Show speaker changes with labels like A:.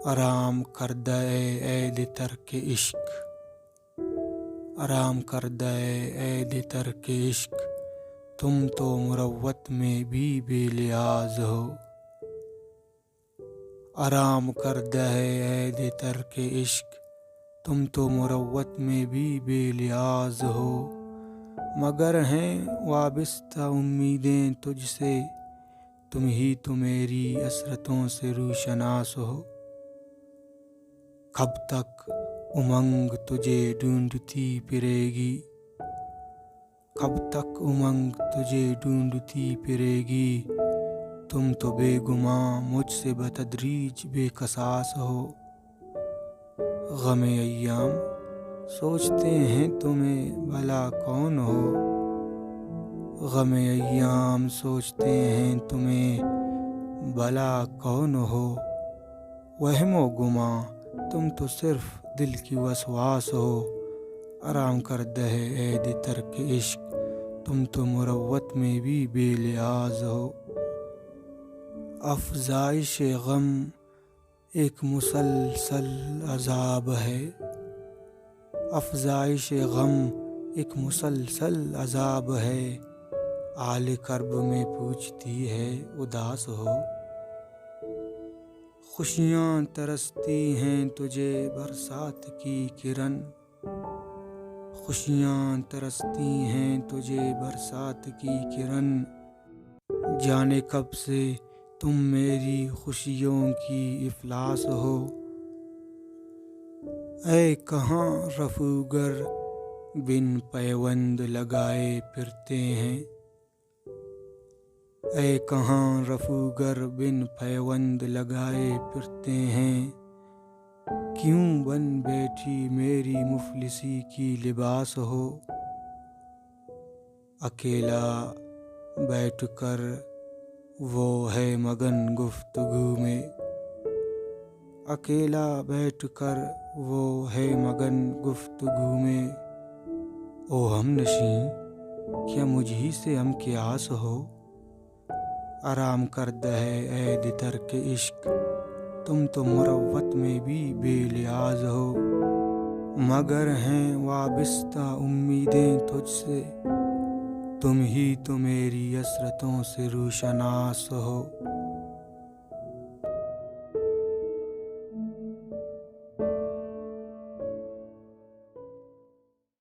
A: آرام کردہ عید ترک عشق، آرام کردہ عید ترک عشق، تم تو مروت میں بھی بے لحاظ ہو۔ آرام کردہ عید ترک عشق، تم تو مروت میں بھی بے لحاظ ہو، مگر ہیں وابستہ امیدیں تجھ سے، تم ہی تو میری حسرتوں سے روشناس ہو۔ کب تک امنگ تجھے ڈھونڈتی پھرے گی، کب تک امنگ تجھے ڈھونڈتی پھرے گی، تم تو بے گماں مجھ سے بتدریج بے قصاص ہو۔ غم ایام سوچتے ہیں تمہیں بھلا کون ہو، غم ایام سوچتے ہیں تمہیں بھلا کون ہو، وہم و گماں تم تو صرف دل کی وسواس ہو۔ آرام کردہ عید ترک عشق، تم تو مروت میں بھی بے لحاظ ہو۔ افزائش غم ایک مسلسل عذاب ہے، افزائش غم ایک مسلسل عذاب ہے، آل کرب میں پوچھتی ہے اداس ہو۔ خوشیاں ترستی ہیں تجھے برسات کی کرن، خوشیاں ترستی ہیں تجھے برسات کی کرن، جانے کب سے تم میری خوشیوں کی افلاس ہو۔ اے کہاں رفوگر بن پیوند لگائے پھرتے ہیں، اے کہاں رفوگر بن پیوند لگائے پھرتے ہیں، کیوں بن بیٹھی میری مفلسی کی لباس ہو۔ اکیلا بیٹھ کر وہ ہے مگن گفتگو میں، اکیلا بیٹھ کر وہ ہے مگن گفتگو میں، او ہم نشیں کیا مجھ ہی سے ہم کی آس ہو۔ آرام کردہ عید ترک عشق، تم تو مروت میں بھی بے لحاظ ہو، مگر ہیں وابستہ امیدیں تجھ سے، تم ہی تو میری حسرتوں سے روشناس ہو۔